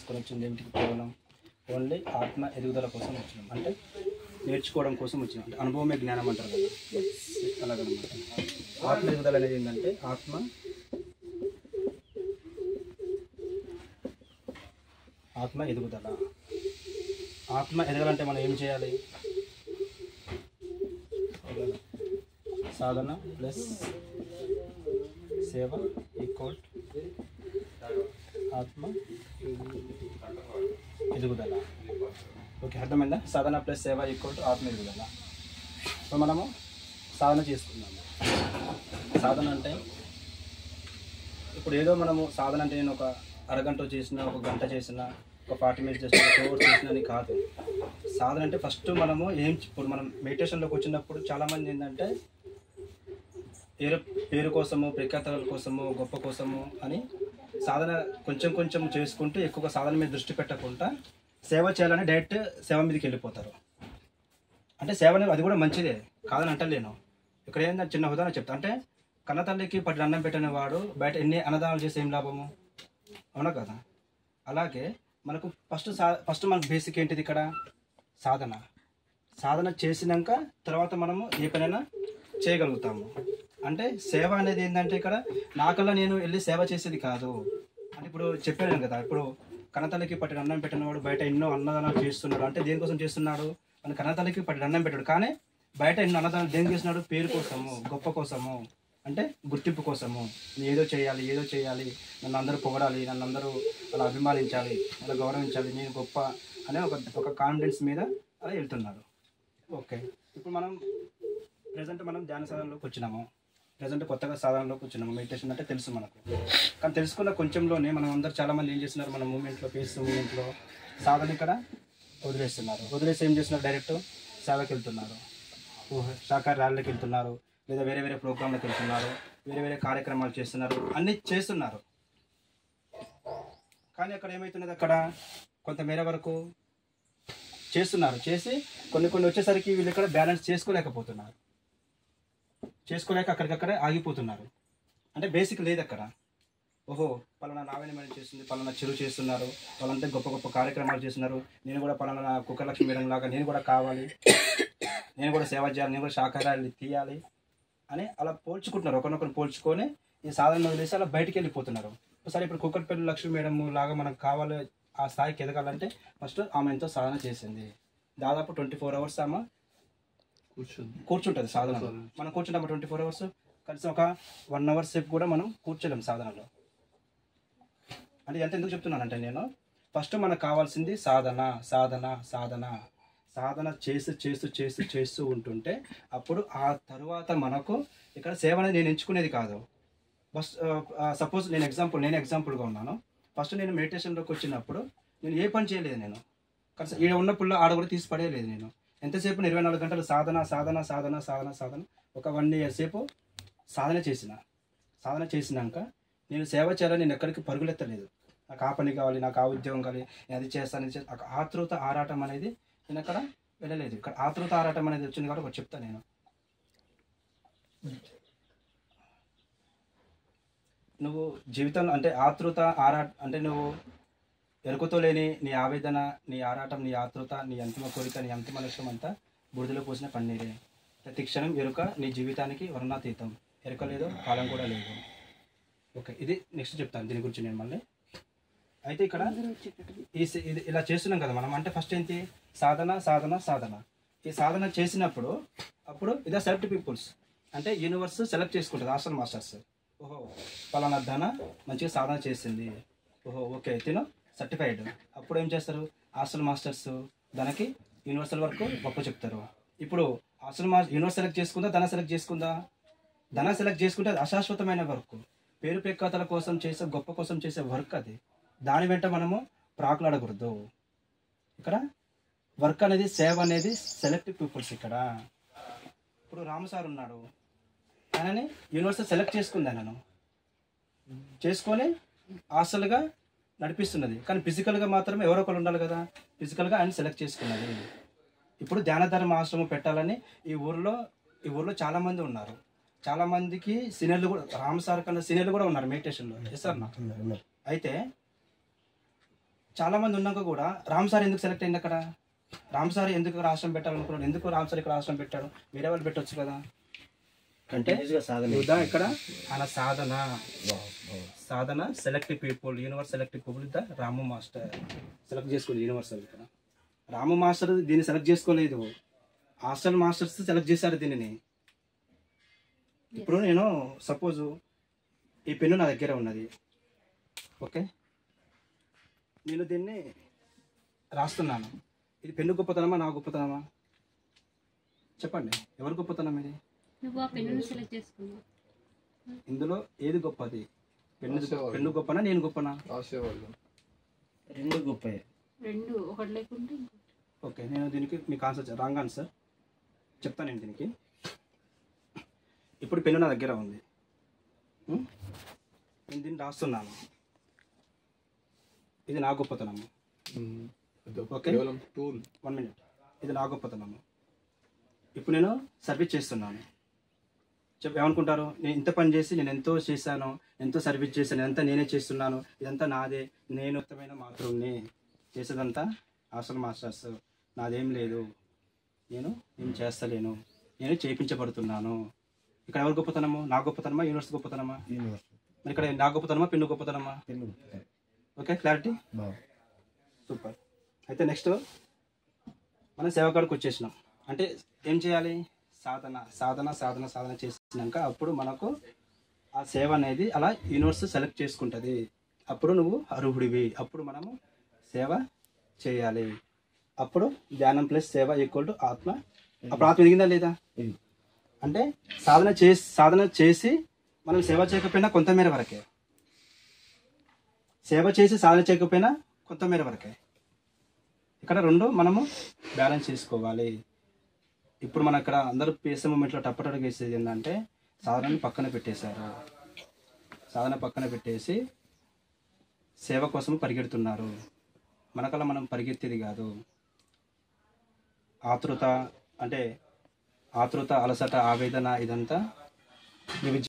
తీసుకొని వచ్చింది ఏమిటికి కేవలం ఓన్లీ ఆత్మ ఎదుగుదల కోసం వచ్చినాం, అంటే నేర్చుకోవడం కోసం వచ్చినాం, అంటే అనుభవమే జ్ఞానం అంటారు కదా, అలాగనమాట. ఆత్మ ఎదుగుదల అనేది ఏంటంటే ఆత్మ ఎదుగుదల. ఆత్మ ఎదగాలంటే మనం ఏం చేయాలి? సాధన ప్లస్ సేవ ఈక్వల్ ఆత్మ ఎదుగుదల. ఓకే, అర్థమైందా? సాధన ప్లస్ సేవ ఈక్వల్ ఆత్మ ఎదుగుదల. సో మనము సాధన చేసుకున్నాము. సాధన అంటే ఇప్పుడు ఏదో మనము సాధన అంటే నేను ఒక అరగంట చేసిన, ఒక గంట చేసిన, ఒక 40 minutes చేసిన, 2 hours చేసిన అని కాదు. సాధన అంటే ఫస్ట్ మనము ఇప్పుడు మనం మెడిటేషన్లోకి వచ్చినప్పుడు చాలామంది ఏంటంటే పేరు కోసము, ప్రఖ్యాతల కోసము, గొప్ప కోసము అని సాధన కొంచెం కొంచెం చేసుకుంటూ ఎక్కువగా సాధన మీద దృష్టి పెట్టకుండా సేవ చేయాలని డైరెక్ట్ సేవ మీదకి వెళ్ళిపోతారు. అంటే సేవ అనేది అది కూడా మంచిదే, కాదని అంటలేను. ఇక్కడ ఏంటంటే చిన్న ఉదాహరణ చెప్తా. అంటే కన్నతల్లికి పట్టిన అన్నం పెట్టిన వాడు బయట ఎన్ని అన్నదానాలు చేస్తే ఏం లాభము? అవునా కదా? అలాగే మనకు ఫస్ట్ మనకు బేసిక్ ఏంటిది ఇక్కడ? సాధన చేసినాక తర్వాత మనము ఏ పనైనా చేయగలుగుతాము. అంటే సేవ అనేది ఏంటంటే ఇక్కడ నాకల్లా నేను వెళ్ళి సేవ చేసేది కాదు. అంటే ఇప్పుడు చెప్పాను కదా, ఇప్పుడు కన్నతల్లికి పట్టిన అన్నం పెట్టిన వాడు బయట ఎన్నో అన్నదానాలు చేస్తున్నాడు. అంటే దేనికోసం చేస్తున్నాడు? మన కన్నతల్లికి పట్టిన అన్నం పెట్టాడు, కానీ బయట ఎన్నో అన్నదానాలు దేనికి చేస్తున్నాడు? పేరు కోసము, గొప్ప కోసము, అంటే గుర్తింపు కోసము. నేను ఏదో చేయాలి, నన్ను అందరూ పొగడాలి, నన్ను అందరూ అలా అభిమానించాలి, అలా గౌరవించాలి, నేను గొప్ప అనే ఒక కాన్ఫిడెన్స్ మీద అలా వెళ్తున్నారు. ఓకే, ఇప్పుడు మనం ధ్యాన సాధనలోకి వచ్చినాము. కొత్తగా సాధనలోకి వచ్చినాము. మెడిటేషన్ అంటే తెలుసు మనకు, కానీ తెలుసుకున్న కొంచెంలోనే మనం అందరూ చాలామంది ఏం చేస్తున్నారు? మన ఫేస్ మూమెంట్లో సాధన ఇక్కడ వదిలేసి ఏం చేస్తున్నారు? డైరెక్ట్ సేవకి వెళ్తున్నారు, శాఖాహార ర్యాలీలకు వెళ్తున్నారు, లేదా వేరే ప్రోగ్రాంలకు వెళ్తున్నారు, వేరే కార్యక్రమాలు చేస్తున్నారు, అన్నీ చేస్తున్నారు. కానీ అక్కడ ఏమవుతున్నది? అక్కడ కొంతమేర వరకు చేస్తున్నారు, చేసి కొన్ని వచ్చేసరికి వీళ్ళు ఇక్కడ బ్యాలెన్స్ చేసుకోలేక అక్కడికక్కడే ఆగిపోతున్నారు. అంటే బేసిక్ లేదు అక్కడ. ఓహో, పలానా నావేని మేడం చేస్తుంది, పలానా చెరువు చేస్తున్నారు, వాళ్ళంతా గొప్ప కార్యక్రమాలు చేస్తున్నారు, నేను కూడా పలానా కుక్కలక్ష్మి మేడం లాగా నేను కూడా కావాలి, నేను కూడా సేవ చేయాలి, నేను కూడా శాఖాహారాలు తీయాలి అని అలా పోల్చుకుంటున్నారు. ఒకరినొకరు పోల్చుకొని ఈ సాధన వదిలేసి అలా బయటికి వెళ్ళిపోతున్నారు. సరే, ఇప్పుడు కుక్కట్పల్లి లక్ష్మి మేడం లాగా మనకు కావాలి, ఆ స్థాయికి ఎదగాలంటే ఫస్ట్ ఆమె ఎంతో సాధన చేసింది. దాదాపు 24 hours ఆమె కూర్చుంటుంది సాధన. మనం కూర్చుంటాం 24 hours, కనీసం ఒక 1 hour సేపు కూడా మనం కూర్చోలేము సాధనలో. అంటే ఎంత ఎందుకు చెప్తున్నానంటే, నేను ఫస్ట్ మనకు కావాల్సింది సాధన చేస్తూ ఉంటుంటే అప్పుడు ఆ తరువాత మనకు ఇక్కడ సేవ అనేది నేను ఎంచుకునేది కాదు. సపోజ్ నేను ఎగ్జాంపుల్గా ఉన్నాను. ఫస్ట్ నేను మెడిటేషన్లోకి వచ్చినప్పుడు నేను ఏ పని చేయలేదు. నేను కానీ ఈడ ఉన్న పుల్ల ఆడ కూడా తీసి పడేయలేదు. నేను ఎంతసేపు 24 గంటలు సాధన ఒక 1 year సేపు సాధన చేసినాక నేను సేవ చేయాలని నేను ఎక్కడికి పరుగులెత్తలేదు. నాకు ఆ పని కావాలి, నాకు ఆ ఉద్యోగం కావాలి, నేను అది చేస్తాను. ఆతృత ఆరాటం అనేది నేను అక్కడ వెళ్ళలేదు. ఇక్కడ ఆతృత ఆరాటం అనేది వచ్చింది కాబట్టి ఒకటి చెప్తాను నేను. నువ్వు జీవితంలో అంటే ఆతృత అంటే నువ్వు ఎరుకతో లేని నీ ఆవేదన, నీ ఆరాటం, నీ ఆతృత, నీ అంతిమ కోరిక, నీ అంతిమ లక్ష్యం అంతా బురదలో పోసిన పన్నీరే. ప్రతి క్షణం ఎరుక నీ జీవితానికి వర్ణాతీతం. ఎరుక లేదు, కాలం కూడా లేదు. ఓకే, ఇది నెక్స్ట్ చెప్తాను దీని గురించి నేను మళ్ళీ. అయితే ఇక్కడ ఇది ఇలా చేస్తున్నాం కదా మనం. అంటే ఫస్ట్ ఏంటి? సాధన. ఈ సాధన చేసినప్పుడు అప్పుడు ఇదే సెలెక్ట్ పీపుల్స్, అంటే యూనివర్స్ సెలెక్ట్ చేసుకుంటుంది హాస్టల్ మాస్టర్స్. ఓహో, పలానా ధన మంచిగా సాధన చేసింది, ఓహో ఓకే తిను సర్టిఫైడ్. అప్పుడు ఏం చేస్తారు? హాస్టల్ మాస్టర్స్ ధనకి యూనివర్సల్ వర్క్ గొప్ప చెప్తారు. ఇప్పుడు యూనివర్స్ సెలెక్ట్ చేసుకుందా, ధన సెలెక్ట్ చేసుకుందా? ధన సెలెక్ట్ చేసుకుంటే అది అశాశ్వతమైన వర్క్, పేరు ప్రఖ్యాతల కోసం చేసే, గొప్ప కోసం చేసే వర్క్ అది. దాని వెంట మనము ప్రాకులాడకూడదు. ఇక్కడ వర్క్ అనేది, సేవ అనేది సెలెక్టివ్ పీపుల్స్. ఇక్కడ ఇప్పుడు రామసార్ ఉన్నాడు, ఆయనని యూనివర్సిటీ సెలెక్ట్ చేసుకుంది, ఆయనను చేసుకొని హాస్టల్గా నడిపిస్తున్నది. కానీ ఫిజికల్గా మాత్రమే ఎవరో ఒకరు ఉండాలి కదా, ఫిజికల్గా ఆయన సెలెక్ట్ చేసుకున్నది. ఇప్పుడు ధ్యానధర్మ ఆశ్రమం పెట్టాలని ఈ ఊర్లో చాలామంది ఉన్నారు. చాలామందికి సీనియర్లు కూడా, రామసార్ కన్నా సీనియర్లు కూడా ఉన్నారు మెడిటేషన్లో. ఎస్ సార్ నా. అయితే చాలామంది ఉన్నాక కూడా రామ్ సార్ ఎందుకు సెలెక్ట్ అయింది అక్కడ? రామ్ సార్ ఎందుకు రాష్ట్రం పెట్టాలనుకున్నాడు? ఎందుకు రామ్ సార్ ఇక్కడ రాష్ట్రం పెట్టాడు? వేరే వాళ్ళు పెట్టవచ్చు కదా. అంటే ఇక్కడ ఆయన సాధన select people, universe select people the Ramu master select చేసుకోండి. యూనివర్సల్ ఇక్కడ రాము మాస్టర్ దీన్ని సెలెక్ట్ చేసుకోలేదు, హాస్టల్ మాస్టర్స్ సెలెక్ట్ చేశారు దీనిని. ఇప్పుడు నేను సపోజ్ ఈ పెన్ను నా దగ్గర ఉన్నది, ఓకే, నేను దీన్ని రాస్తున్నాను. ఇది పెన్ను గొప్పతనమా నా గొప్పతనమా? చెప్పండి, ఎవరు గొప్పతనం ఇది? ఇందులో ఏది గొప్పది? పెన్ను గొప్పనా నేను గొప్పనా? రెండు గొప్ప. ఓకే, నేను దీనికి మీకు ఆన్సర్ రాంగ్ ఆన్సర్ చెప్తాను. నేను దీనికి ఇప్పుడు పెన్ను నా దగ్గర ఉంది, నేను దీన్ని రాస్తున్నాను, ఇది నా గొప్పతనము. ఓకే, 1 మినిట్, ఇది నా గొప్పతనము. ఇప్పుడు నేను సర్వీస్ చేస్తున్నాను. ఏమనుకుంటారు? నేను ఇంత పని చేసి నేను ఎంతో చేశాను, ఎంతో సర్వీస్ చేశాను, ఇదంతా నేనే చేస్తున్నాను, ఇదంతా నాదే, నేను ఉత్తమైన మాత్రుని, చేసేదంతా హాస్టల్ మాస్టర్స్, నాదేం లేదు, నేను చేస్తలేను, నేను చేయించబడుతున్నాను. ఇక్కడ ఎవరు గొప్పతనము? నా గొప్పతనమా యూనివర్స్ గొప్పతనమా? మరి ఇక్కడ నా గొప్పతనమా పెన్ను గొప్పతనమా? Okay, clarity, super. అయితే నెక్స్ట్ మనం సేవకాడికి వచ్చేసినాం. అంటే ఏం చేయాలి? సాధన సాధన సాధన సాధన చేసినాక అప్పుడు మనకు ఆ సేవ అనేది అలా యూనివర్స్ సెలెక్ట్ చేసుకుంటుంది. అప్పుడు నువ్వు అర్హుడివి, అప్పుడు మనము సేవ చేయాలి. అప్పుడు ధ్యానం ప్లస్ సేవ ఈక్వల్ టు ఆత్మ. అప్పుడు ఆత్మ ఎదిగిందా లేదా? అంటే సాధన చేసి మనం సేవ చేయకపోయినా కొంతమేర వరకే, సేవ చేసి సాధన చేయకపోయినా కొంతమేర వరకే. ఇక్కడ రెండు మనము బ్యాలెన్స్ చేసుకోవాలి. ఇప్పుడు మన ఇక్కడ అందరూ పేసే మూమెంట్లో టప్పటడుగు వేసేది ఏంటంటే సాధనని పక్కన పెట్టేశారు, సాధన పక్కన పెట్టేసి సేవ కోసం పరిగెడుతున్నారు. మనకల్లా మనం పరిగెత్తేది కాదు. ఆతృత, అలసట, ఆవేదన, ఇదంతా